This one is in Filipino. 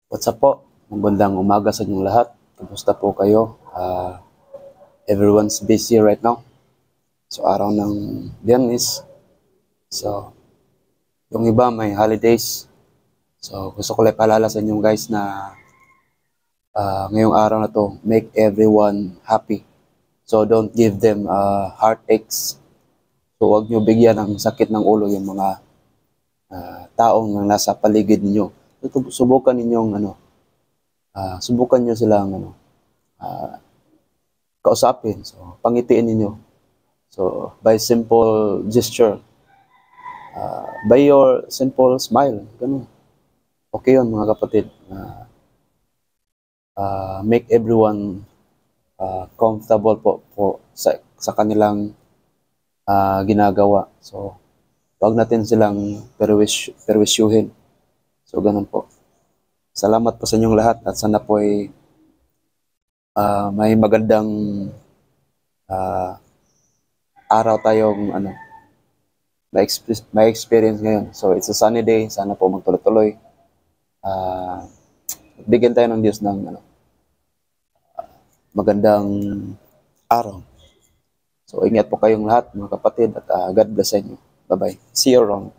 What's up po? Magandang umaga sa inyong lahat. Kumusta po kayo? Everyone's busy right now. So, araw ng Biyernes. So, yung iba may holidays. So, gusto ko lang paalala sa inyo guys na ngayong araw na to, make everyone happy. So, don't give them heartaches. So, huwag nyo bigyan ng sakit ng ulo yung mga taong nasa paligid ninyo. Subukan ninyong subukan nyo silang kausapin. So, pangitiin ninyo. So, by simple gesture, by your simple smile, ganun. Okay yun mga kapatid. Make everyone comfortable po sa kanilang ginagawa. So, wag natin silang perwisyuhin. So, ganun po. Salamat po sa inyong lahat at sana po ay may magandang araw tayong may experience ngayon. So, it's a sunny day. Sana po magtuloy-tuloy. Bigyan tayo ng Diyos ng magandang araw. So, ingat po kayong lahat, mga kapatid, at God bless inyo. Bye-bye. See you around.